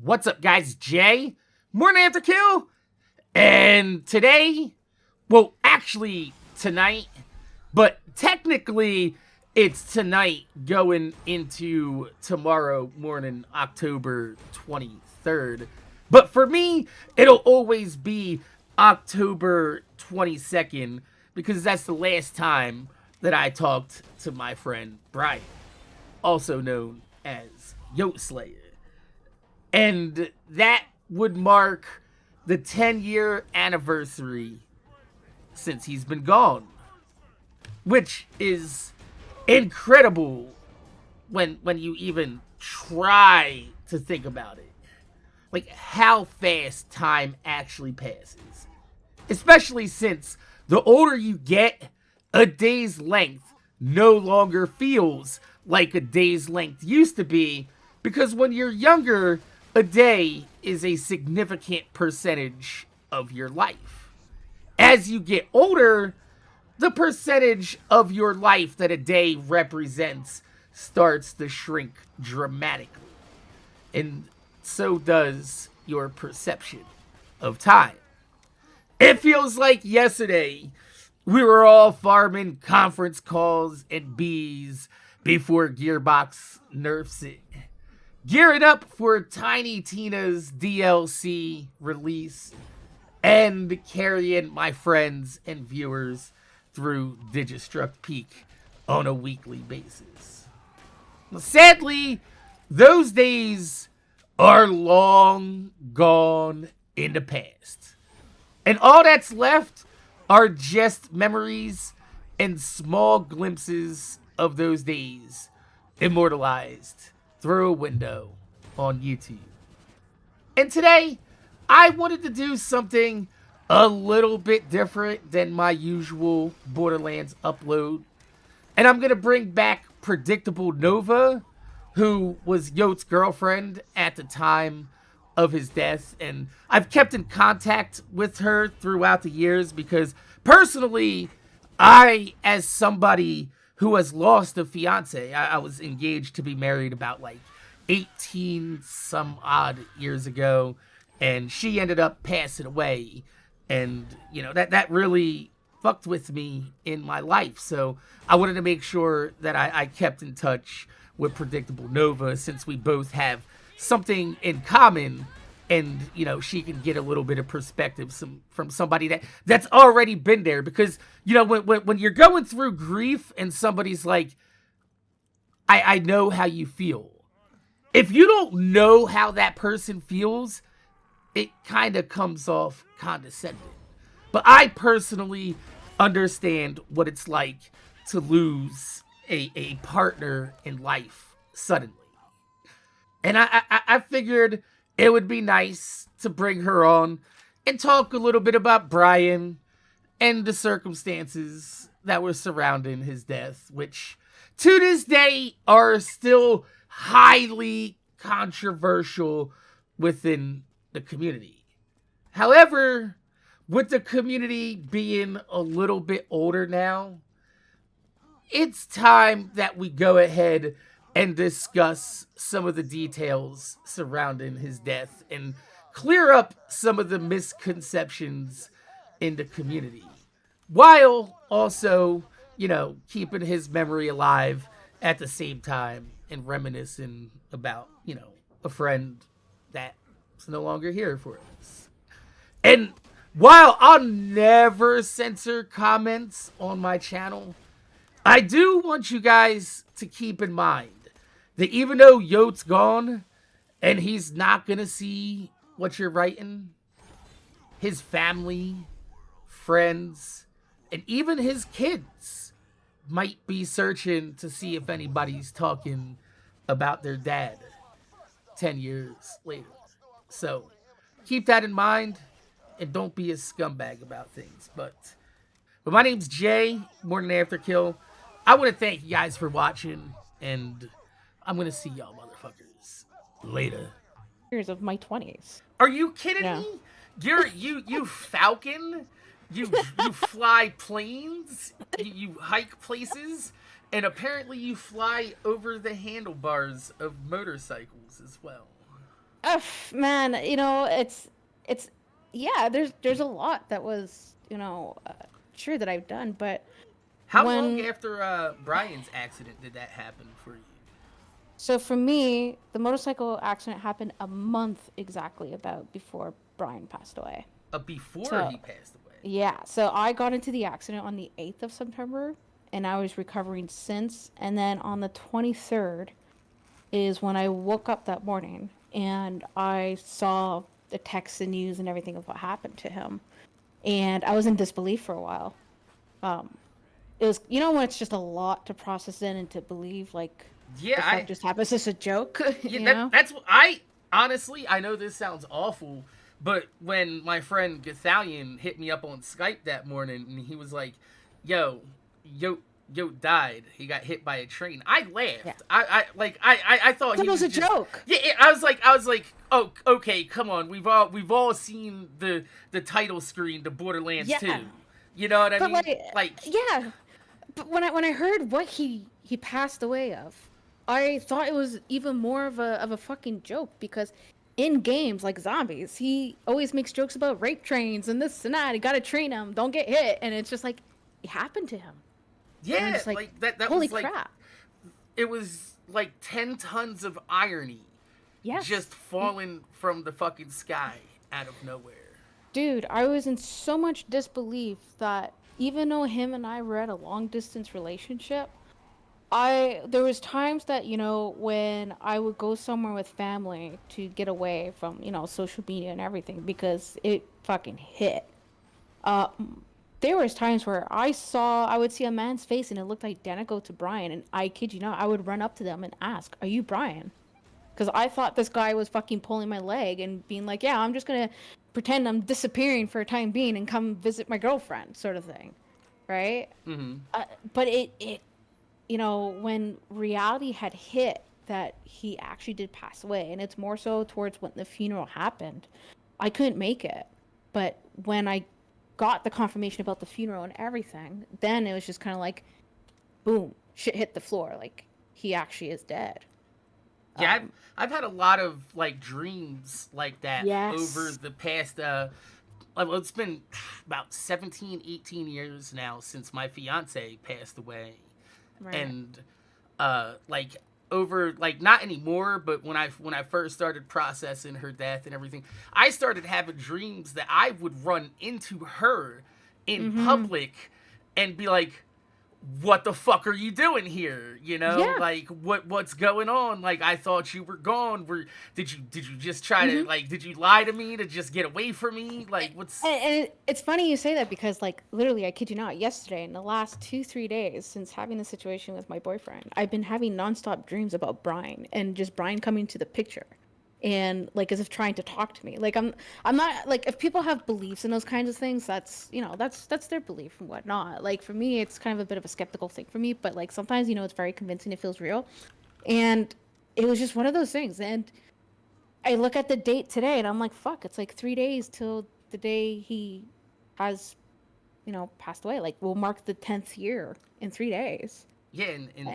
What's up, guys? Jay, MorninAfterKill, and today, well, actually tonight, but technically it's tonight going into tomorrow morning, October 23rd. But for me, it'll always be October 22nd because that's the last time that I talked to my friend Brian, also known as Yoteslaya. And that would mark the 10-year anniversary since he's been gone, which is incredible when you even try to think about it. Like how fast time actually passes, especially since the older you get, a day's length no longer feels like a day's length used to be, because when you're younger, a day is a significant percentage of your life. As you get older, the percentage of your life that a day represents starts to shrink dramatically. And so does your perception of time. It feels like yesterday we were all farming conference calls and bees before Gearbox nerfs it, gearing up for Tiny Tina's DLC release, and carrying my friends and viewers through Digistruct Peak on a weekly basis. Sadly, those days are long gone in the past. And all that's left are just memories and small glimpses of those days immortalized through a window on YouTube. And today, I wanted to do something a little bit different than my usual Borderlands upload. And I'm going to bring back PredictableNova, who was Yote's girlfriend at the time of his death. And I've kept in contact with her throughout the years because personally, I, as somebody who has lost a fiance, I was engaged to be married about like 18 some odd years ago, and she ended up passing away. And, you know, that really fucked with me in my life. So I wanted to make sure that I kept in touch with PredictableNova since we both have something in common, and, you know, she can get a little bit of perspective from somebody that's already been there. Because, you know, when you're going through grief and somebody's like, I know how you feel. If you don't know how that person feels, it kind of comes off condescending. But I personally understand what it's like to lose a partner in life suddenly. And I figured it would be nice to bring her on and talk a little bit about Brian and the circumstances that were surrounding his death, which to this day are still highly controversial within the community. However, with the community being a little bit older now, it's time that we go ahead and discuss some of the details surrounding his death and clear up some of the misconceptions in the community, while also, you know, keeping his memory alive at the same time and reminiscing about, you know, a friend that's no longer here for us. And while I'll never censor comments on my channel, I do want you guys to keep in mind that even though Yote's gone and he's not gonna see what you're writing, his family, friends, and even his kids might be searching to see if anybody's talking about their dad 10 years later. So keep that in mind and don't be a scumbag about things. But my name's Jay, MorninAfterKill. I want to thank you guys for watching, and I'm going to see y'all motherfuckers later. Years of my 20s. Are you kidding Yeah. me? You falcon? You fly planes? You hike places? And apparently you fly over the handlebars of motorcycles as well. Man, it's yeah. There's a lot that was sure that I've done, but How long when after Brian's accident did that happen for you? so for me, the motorcycle accident happened a month exactly about before Brian passed away. Before So he passed away. yeah, so I got into the accident on the 8th of September, and I was recovering since. And then on the 23rd is when I woke up that morning and I saw the text and news and everything of what happened to him. And I was in disbelief for a while. Um, it was, when it's just a lot to process in and to believe, like, Yeah, the fuck just happened. Is this a joke? yeah, you know? that's what I honestly, I know this sounds awful, but when my friend Gathalion hit me up on Skype that morning and he was like, "Yo, yo died. He got hit by a train." I Yeah. laughed. I thought It he was was a just, joke. yeah. I was like, "Oh, okay, come on. We've all seen the title screen to Borderlands Yeah. 2. You know what I But mean? like, yeah. But when I heard what he passed away of, I thought it was even more of a fucking joke, because in games like Zombies, he always makes jokes about rape trains and this and that. You gotta train him, don't get hit, and it's just like it happened to him. And I'm Yeah, just like, like that holy was like, crap. it was like 10 tons of irony Yes. just falling from the fucking sky out of nowhere. Dude, I was in so much disbelief that even though him and I were at a long distance relationship, there was times that, when I would go somewhere with family to get away from, social media and everything, because it fucking hit. Uh, there was times where I would see a man's face and it looked identical to Brian, and I kid you not, I would run up to them and ask, "Are you Brian?" Because I thought this guy was fucking pulling my leg and being like, "Yeah, I'm just gonna pretend I'm disappearing for a time being and come visit my girlfriend," sort of thing, right? Mm-hmm. But when reality had hit that he actually did pass away, and it's more so towards when the funeral happened, I couldn't make it. But when I got the confirmation about the funeral and everything, then it was just kind of like, boom, shit hit the floor. Like, he actually is dead. Yeah, Um, I've had a lot of like dreams like that over yes. the past well, it's been about 17, 18 years now since my fiance passed away. Right. And like over like not anymore, but when I first started processing her death and everything, I started having dreams that I would run into her in Mm-hmm. public and be like, "What the fuck are you doing here?" Yeah. Like what's going on? Like, I thought you were gone. Did you just try to, Mm-hmm. like, did you lie to me to just get away from me? Like, what's And it's funny you say that, because, like, literally, I kid you not, yesterday, in the last 2-3 days since having the situation with my boyfriend, I've been having nonstop dreams about Brian, and just Brian coming to the picture, and like as if trying to talk to me. Like, I'm not like, if people have beliefs in those kinds of things, that's their belief and whatnot. Like, for me, it's kind of a bit of a skeptical thing for me, but like sometimes it's very convincing. It feels real, and it was just one of those things. And I look at the date today and I'm like, fuck, it's like 3 days till the day he has, passed away. Like, we'll mark the 10th year in 3 days. yeah, and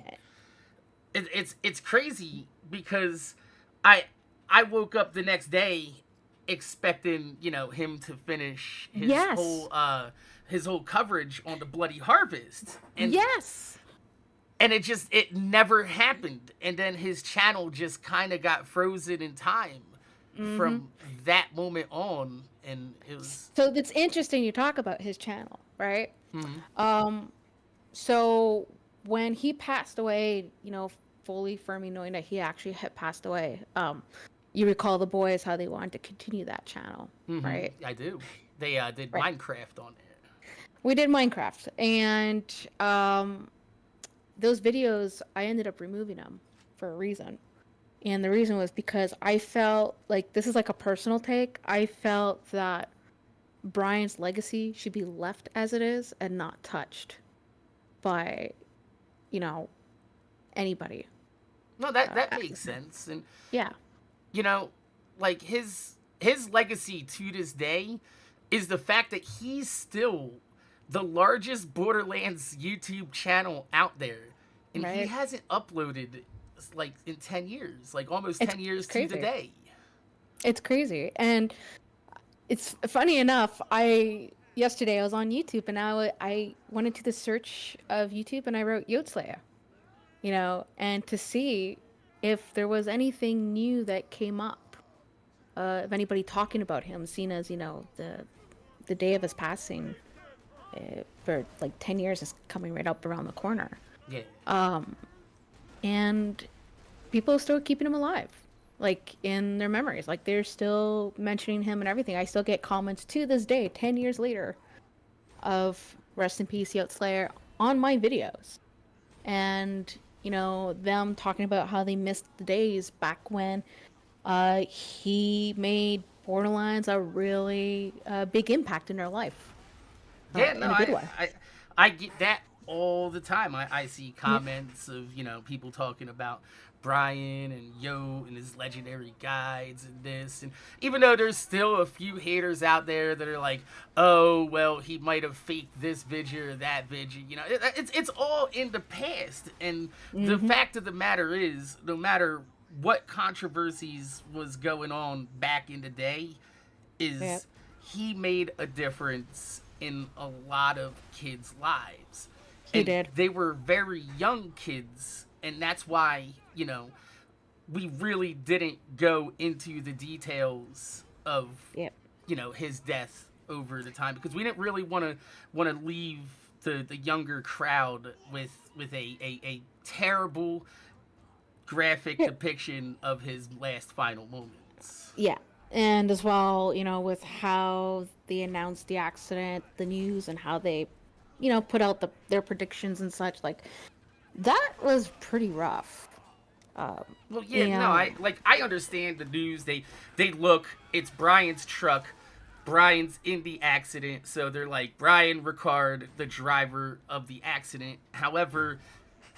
Eh, it's crazy because I I woke up the next day expecting, him to finish Yes. his whole coverage on the Bloody Harvest, Yes. and it never happened, and then his channel just kind of got frozen in time Mm-hmm. from that moment on, and it was. So it's interesting you talk about his channel, right? Hmm. Um, so when he passed away, fully firmly knowing that he actually had passed away, you recall the boys how they wanted to continue that channel, Hmm. right? I do. They did Right. Minecraft on it. We did Minecraft, and those videos, I ended up removing them for a reason. And the reason was because I felt like, this is like a personal take. I felt that Brian's legacy should be left as it is and not touched by, you know, anybody. No, that After makes him. sense, and Yeah. you know, like his legacy to this day is the fact that he's still the largest Borderlands YouTube channel out there, and he Right. hasn't uploaded like in 10 years, like almost It's 10 years it's to the crazy. day. It's crazy. And it's funny enough, yesterday I was on YouTube and I went into the search of YouTube and I wrote Yoteslaya, and to see if there was anything new that came up, of anybody talking about him, seen as, the day of his passing, for like 10 years is coming right up around the corner. Yeah. And people are still keeping him alive, like in their memories. Like they're still mentioning him and everything. I still get comments to this day, 10 years later, of rest in peace, Yoteslayer, on my videos. And, them talking about how they missed the days back when he made Borderlands a really big impact in their life, Yeah, no, in a good way. I get that all the time. I see comments of, people talking about Brian and Yo and his legendary guides and this. And even though there's still a few haters out there that are like, oh, well, he might have faked this video or that video, it's all in the past. And the fact of the matter is, no matter what controversies was going on back in the day, is Yep. he made a difference in a lot of kids' lives. He And did. they were very young kids, and that's why, we really didn't go into the details of, Yep. his death over the time, because we didn't really want to leave the younger crowd with a terrible graphic Yeah. depiction of his last final moments. Yeah. And as well, with how they announced the accident, the news, and how they, put out their predictions and such, like, that was pretty rough. Well, yeah, no, And I understand the news. They look, it's Brian's truck. Brian's in the accident, so they're like Brian Rickard, the driver of the accident. However,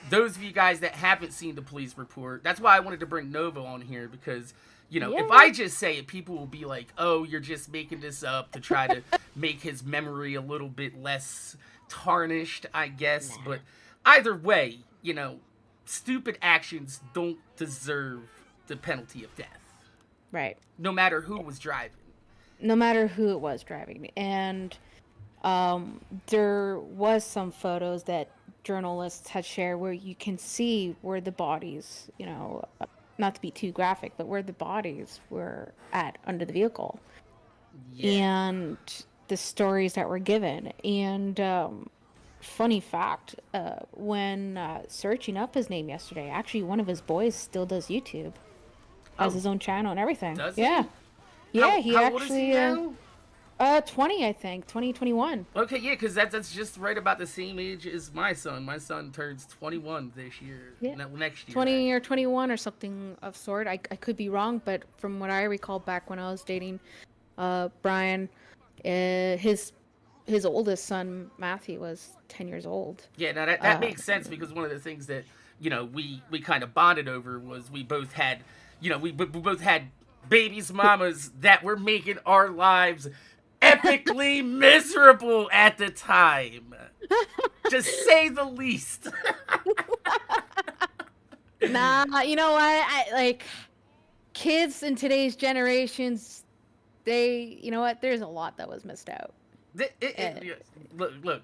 those of you guys that haven't seen the police report, that's why I wanted to bring Nova on here, because Yeah. if I just say it, people will be like, oh, you're just making this up to try to make his memory a little bit less tarnished, I guess. Nah. But either way, stupid actions don't deserve the penalty of death, Right. no matter who was driving. No matter who it was driving. And there was some photos that journalists had shared where you can see where the bodies, not to be too graphic, but where the bodies were at under the vehicle, Yeah. and the stories that were given. And funny fact, when searching up his name yesterday, actually one of his boys still does YouTube, has Oh, his own channel and everything. does he? Yeah. Yeah, he How old is he actually now? 20, I think, 2021. Okay, yeah, because that's just right about the same age as my son. My son turns 21 this year. Yeah. Next year. 20 or 21 or something of sort. I could be wrong, but from what I recall back when I was dating Brian, his oldest son Matthew was 10 years old. Yeah, now that makes sense, because one of the things that we kind of bonded over was we both had we both had babies, mamas that were making our lives epically miserable at the time, to say the least. Nah, you know what? I like kids in today's generations. You know what? There's a lot that was missed out. Look,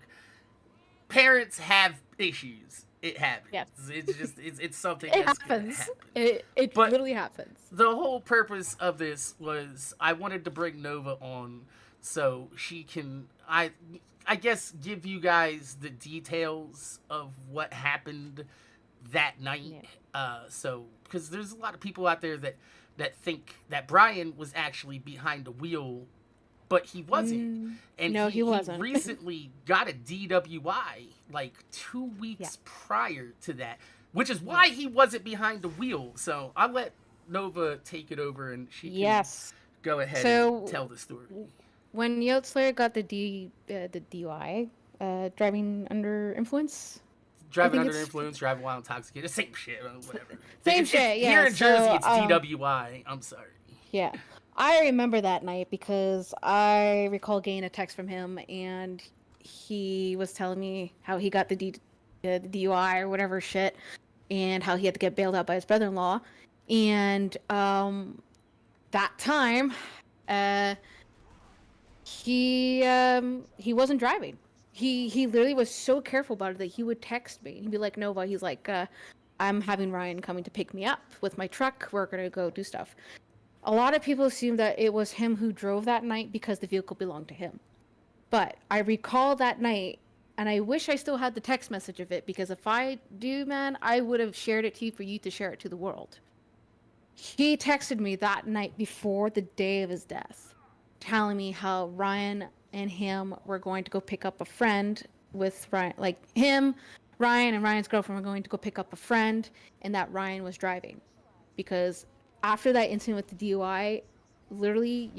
parents have issues. It happens. Yes. It's just it's something It that's gonna happens. happen. It But- literally happens. The whole purpose of this was I wanted to bring Nova on so she can I guess give you guys the details of what happened that night. So because there's a lot of people out there that think that Brian was actually behind the wheel, but he wasn't. And no, he wasn't. He recently got a DWI like 2 weeks prior to that, which is why he wasn't behind the wheel. So I'll let Nova take it over, and she can Yes. go ahead So- and tell the story. When Yoteslaya got the DUI, driving under influence. Driving think under it's- influence, driving while intoxicated, same shit, whatever. Same It's- shit, yeah, Here in Jersey, so, it's DWI. I'm sorry. Yeah. I remember that night because I recall getting a text from him, and he was telling me how he got the DUI or whatever shit, and how he had to get bailed out by his brother-in-law. And that time, he wasn't driving. He literally was so careful about it that he would text me. He'd be like, Nova, he's like, I'm having Ryan coming to pick me up with my truck. We're gonna go do stuff. A lot of people assume that it was him who drove that night because the vehicle belonged to him. But I recall that night, and I wish I still had the text message of it, because if I do, man, I would have shared it to you for you to share it to the world. He texted me that night before the day of his death, telling me how Ryan and him were going to go pick up a friend with Ryan, like him, Ryan, and Ryan's girlfriend were going to go pick up a friend, and that Ryan was driving. Because after that incident with the DUI, literally,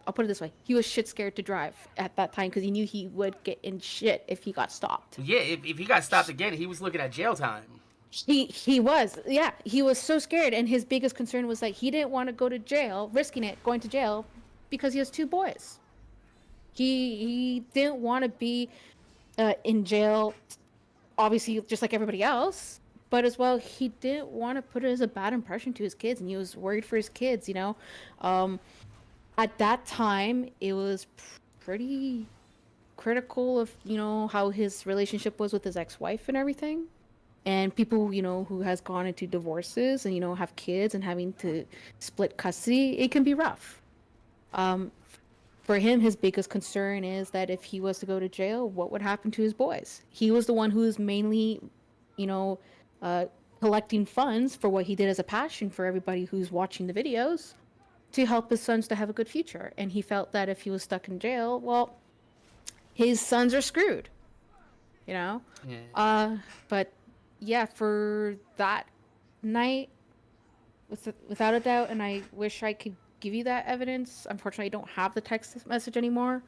I'll put it this way, he was shit scared to drive at that time because he knew he would get in shit if he got stopped. Yeah, if he got stopped again, he was looking at jail time. He was so scared, and his biggest concern was that he didn't want to go to jail, risking it going to jail, because he has 2 boys. He didn't want to be in jail, obviously, just like everybody else, but as well, he didn't want to put it as a bad impression to his kids, and he was worried for his kids, you know. At that time, it was pretty critical of, you know, how his relationship was with his ex-wife and everything. And people, you know, who has gone into divorces and, you know, have kids and having to split custody, it can be rough. For him, his biggest concern is that if he was to go to jail, what would happen to his boys? He was the one who was mainly, you know, collecting funds for what he did as a passion for everybody who's watching the videos, to help his sons to have a good future. And he felt that if he was stuck in jail, well, his sons are screwed, you know? Yeah. But yeah, for that night, without a doubt, and I wish I could give you that evidence. Unfortunately, I don't have the text message anymore.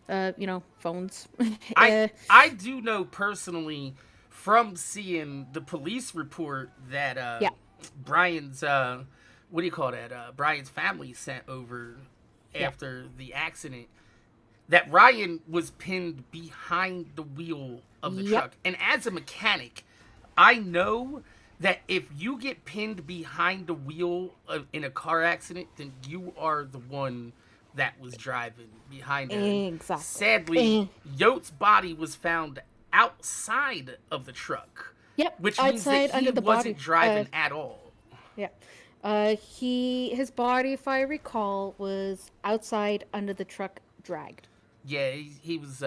You know, phones. I do know personally from seeing the police report that Yeah. Brian's what do you call that? Brian's family sent over after the accident, that Ryan was pinned behind the wheel of the truck. And as a mechanic, I know that if you get pinned behind the wheel in a car accident, then you are the one that was driving behind it. Exactly. Sadly, Yote's body was found outside of the truck. Yep. Which means outside that he under the wasn't body. driving at all. Yeah. His body, if I recall, was outside under the truck, dragged. Yeah, he was.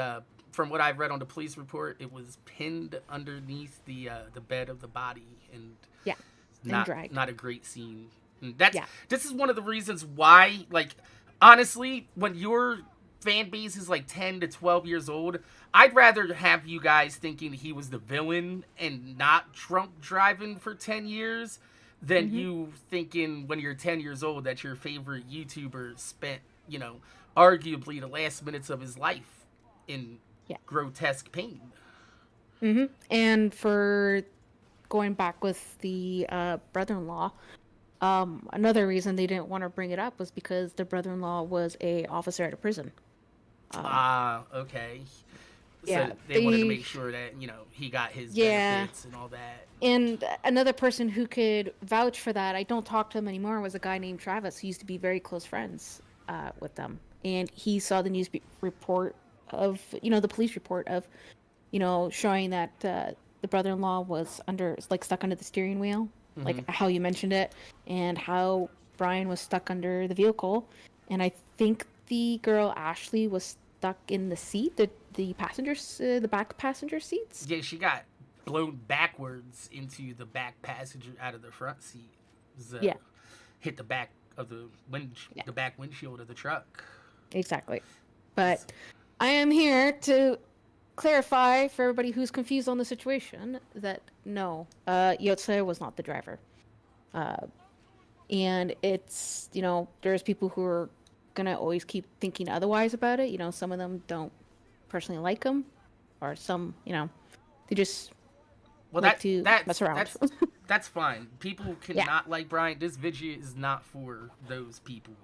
From what I've read on the police report, it was pinned underneath the bed of the body, and and dragged. Not a great scene. And this is one of the reasons why, like, honestly, when your fan base is like 10 to 12 years old, I'd rather have you guys thinking he was the villain and not drunk driving for 10 years than you thinking when you're 10 years old that your favorite YouTuber spent, you know, arguably the last minutes of his life in grotesque pain. And for going back with the brother-in-law, another reason they didn't want to bring it up was because the brother-in-law was a officer at a prison. Okay. So they wanted to make sure that, you know, he got his benefits and all that. And another person who could vouch for that, I don't talk to him anymore, was a guy named Travis who used to be very close friends with them. And he saw the news report of, you know, the police report of, you know, showing that the brother-in-law was stuck under the steering wheel, like how you mentioned it, and how Brian was stuck under the vehicle. And I think the girl Ashley was stuck in the seat, the passengers, the back passenger seats. Yeah, she got blown backwards into the back passenger out of the front seat. Hit the back of the back windshield of the truck. Exactly. But I am here to clarify for everybody who's confused on the situation that no, Yoteslaya was not the driver. And it's, you know, there's people who are gonna always keep thinking otherwise about it. You know, some of them don't personally like him, or some, you know, they just mess around. That's fine. People cannot like Brian. This video is not for those people.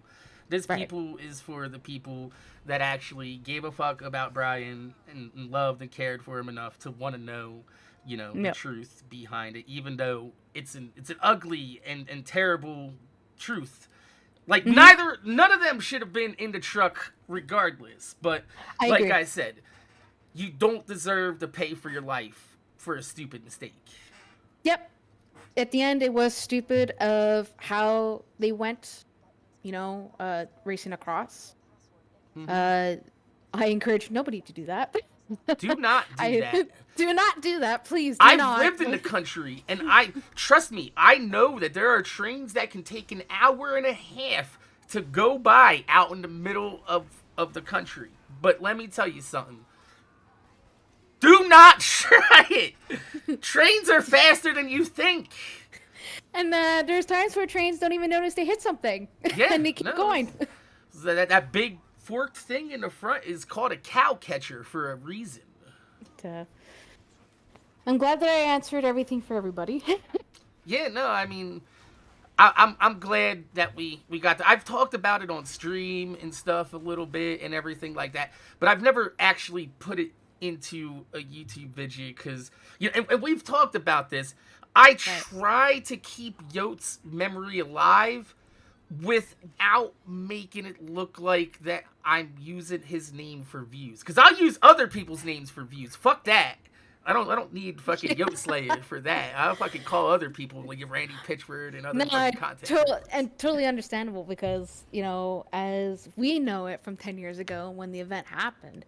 This people is for the people that actually gave a fuck about Brian and loved and cared for him enough to want to know, you know, the truth behind it, even though it's an ugly and terrible truth. Like, none of them should have been in the truck regardless. But, I like agree. I said, you don't deserve to pay for your life for a stupid mistake. Yep. At the end, it was stupid of how they went, racing across. I encourage nobody to do that. Do not do that. Do not do that, please. I've lived in the country, and trust me, I know that there are trains that can take an hour and a half to go by out in the middle of the country. But let me tell you something. Do not try it. Trains are faster than you think. And there's times where trains don't even notice they hit something. Yeah, and they keep going. That big forked thing in the front is called a cow catcher for a reason. I'm glad that I answered everything for everybody. Yeah, no, I mean, I'm glad that we got to. I've talked about it on stream and stuff a little bit and everything like that, but I've never actually put it into a YouTube video because, and we've talked about this. I try to keep Yote's memory alive without making it look like that I'm using his name for views. Because I'll use other people's names for views. Fuck that. I don't need fucking Yoteslaya for that. I'll fucking call other people like Randy Pitchford and other fucking content. Totally understandable because, as we know it from 10 years ago when the event happened,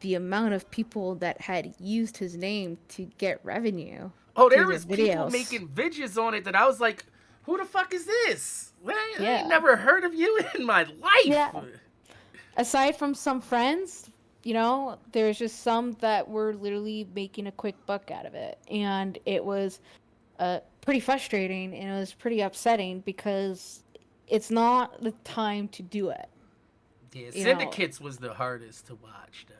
the amount of people that had used his name to get revenue. Oh, there was people making videos on it that I was like, who the fuck is this? I ain't never heard of you in my life. Yeah. Aside from some friends, there's just some that were literally making a quick buck out of it. And it was pretty frustrating and it was pretty upsetting because it's not the time to do it. Yeah, Syndicates was the hardest to watch, though.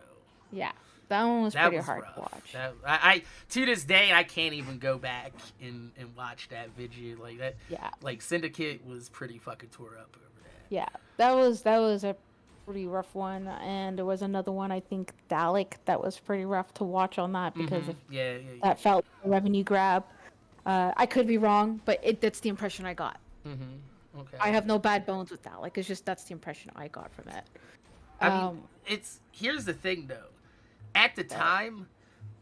Yeah. That one was pretty hard to watch. I to this day I can't even go back and watch that video like that. Yeah. Like Syndicate was pretty fucking tore up over that. Yeah, that was a pretty rough one, and there was another one I think Dalek that was pretty rough to watch on that because that felt like a revenue grab. I could be wrong, but that's the impression I got. Okay. I have no bad bones with Dalek. It's just that's the impression I got from it. I mean, here's the thing though. At the time,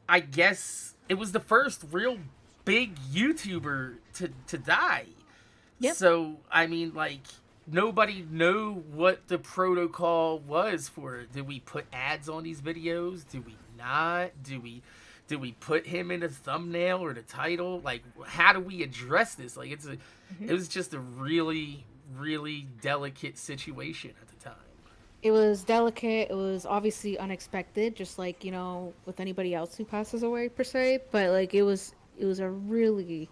I guess it was the first real big YouTuber to die. Yep. So, I mean, like, nobody knew what the protocol was for it. Did we put ads on these videos? Do we not? Do we put him in the thumbnail or the title? Like, how do we address this? Like, it was just a really, really delicate situation at the time. It was delicate. It was obviously unexpected, just like, with anybody else who passes away per se. But like, it was a really,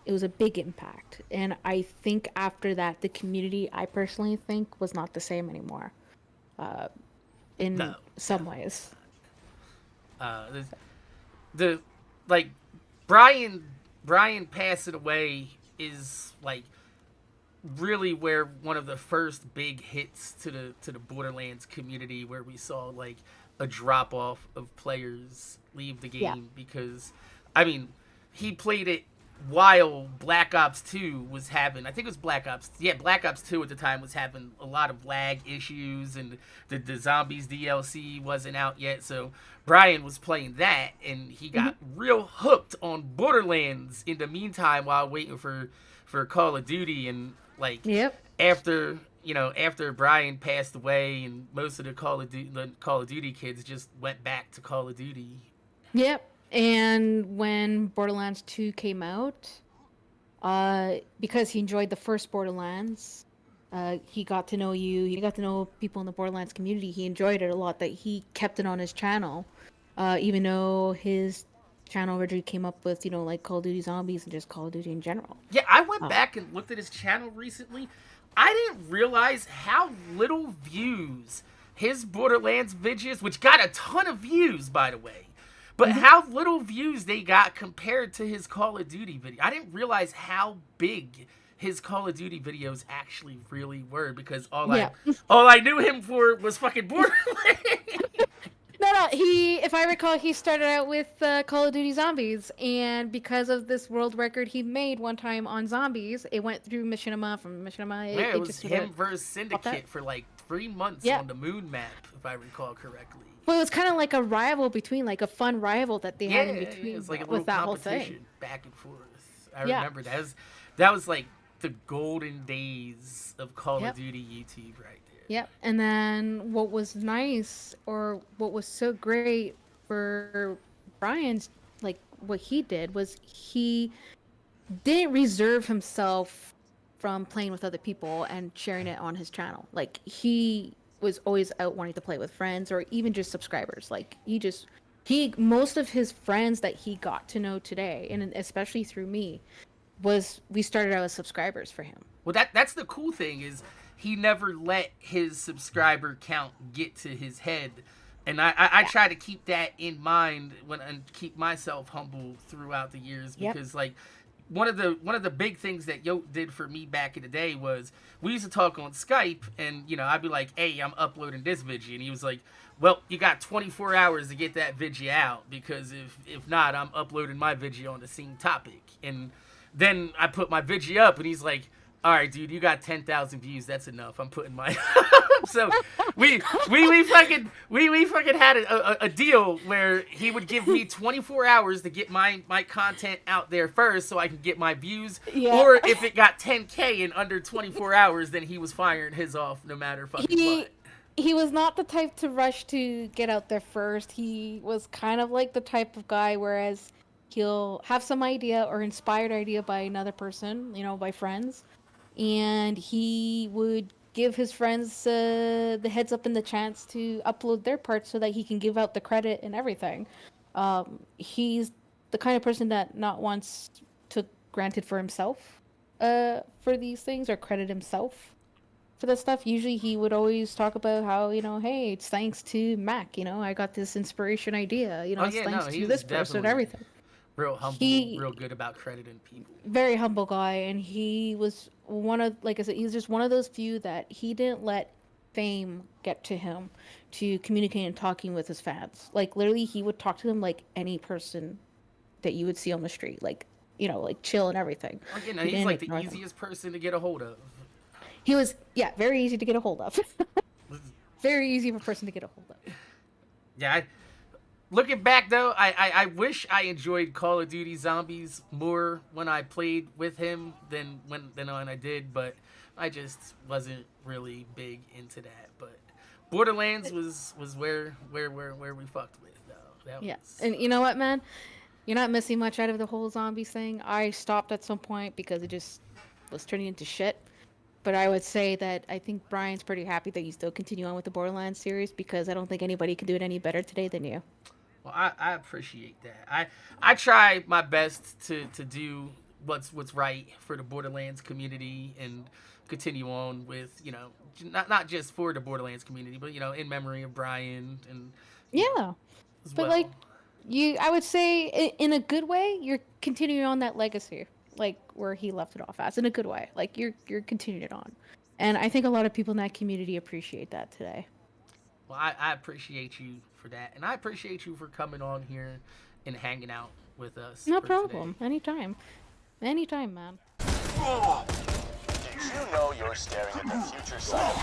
it was a big impact. And I think after that, the community, I personally think, was not the same anymore. In some ways. Brian passing away is like really where one of the first big hits to the Borderlands community, where we saw like a drop off of players leave the game because, I mean, he played it while Black Ops 2 was having, I think it was Black Ops 2 at the time was having a lot of lag issues, and the Zombies DLC wasn't out yet, so Brian was playing that, and he got real hooked on Borderlands in the meantime while waiting for Call of Duty, and like after Brian passed away, and most of the Call of Duty kids just went back to Call of Duty. Yep. And when Borderlands 2 came out, because he enjoyed the first Borderlands, he got to know you. He got to know people in the Borderlands community. He enjoyed it a lot. That he kept it on his channel, even though his channel originally came up with, like Call of Duty Zombies and just Call of Duty in general. Yeah, I went back and looked at his channel recently. I didn't realize how little views his Borderlands videos, which got a ton of views, by the way, but how little views they got compared to his Call of Duty video. I didn't realize how big his Call of Duty videos actually really were, because all I knew him for was fucking Borderlands. No, Well, if I recall, he started out with Call of Duty Zombies, and because of this world record he made one time on zombies, it went through Machinima. From Machinima, Yeah, it was just him versus Syndicate for like 3 months on the moon map, if I recall correctly. Well, it was kind of like a rival between, like a fun rival that they had in between. It was like a with little that competition whole thing. back and forth. I remember that was like the golden days of Call of Duty YouTube right there. Yep. And then what was nice, or what was so great for Brian's, like what he did was he didn't reserve himself from playing with other people and sharing it on his channel. Like he was always out wanting to play with friends or even just subscribers. Like most of his friends that he got to know today, and especially through me, we started out as subscribers for him. Well, that's the cool thing is he never let his subscriber count get to his head. And I try to keep that in mind and keep myself humble throughout the years, because like one of the big things that Yote did for me back in the day was we used to talk on Skype, and I'd be like, hey, I'm uploading this video, and he was like, well, you got 24 hours to get that video out, because if not, I'm uploading my video on the same topic. And then I put my video up, and he's like, all right, dude, you got 10,000 views. That's enough. I'm putting my so we fucking had a deal where he would give me 24 hours to get my content out there first, so I can get my views. Or if it got 10K in under 24 hours, then he was firing his off no matter fucking what. He was not the type to rush to get out there first. He was kind of like the type of guy, whereas he'll have some idea or inspired idea by another person, by friends. And he would give his friends the heads up and the chance to upload their parts so that he can give out the credit and everything. He's the kind of person that not wants to granted for himself for these things or credit himself for this stuff. Usually he would always talk about how, hey, it's thanks to Mac, I got this inspiration idea, it's thanks to this person and everything. Real humble, real good about crediting people. Very humble guy, and he was like I said, he's just one of those few that he didn't let fame get to him to communicate and talking with his fans. Like literally, he would talk to them like any person that you would see on the street, like like chill and everything. Well, he's like the easiest person to get a hold of. He was, very easy to get a hold of. Very easy of a person to get a hold of. Yeah. Looking back, though, I wish I enjoyed Call of Duty Zombies more when I played with him than when I did, but I just wasn't really big into that. But Borderlands was where we fucked with, though. And you know what, man? You're not missing much out of the whole zombies thing. I stopped at some point because it just was turning into shit. But I would say that I think Brian's pretty happy that you still continue on with the Borderlands series, because I don't think anybody can do it any better today than you. Well, I appreciate that. I try my best to do what's right for the Borderlands community and continue on with, not just for the Borderlands community, but, in memory of Brian and but like I would say in a good way, you're continuing on that legacy, like where he left it off as, in a good way. Like you're continuing it on. And I think a lot of people in that community appreciate that today. Well, I appreciate you for that, and I appreciate you for coming on here and hanging out with us. No problem. Anytime, man. Did you know you're staring at the future side of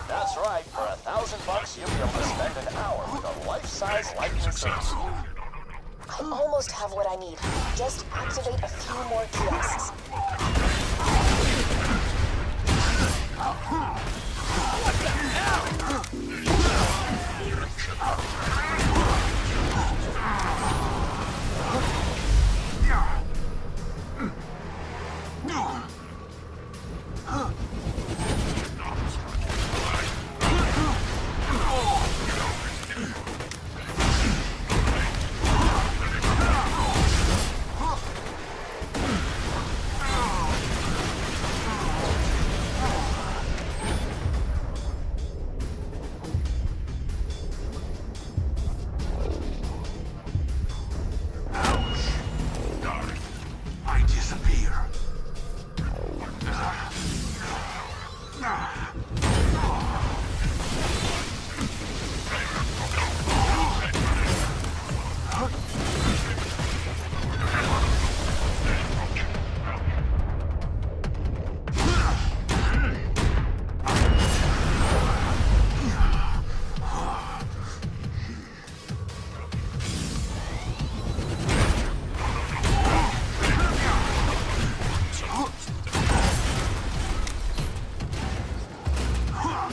That's right. For $1,000, you'll be able to spend an hour with a life-size likeness of you. I almost have what I need. Just activate a few more kiosks.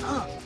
Huh.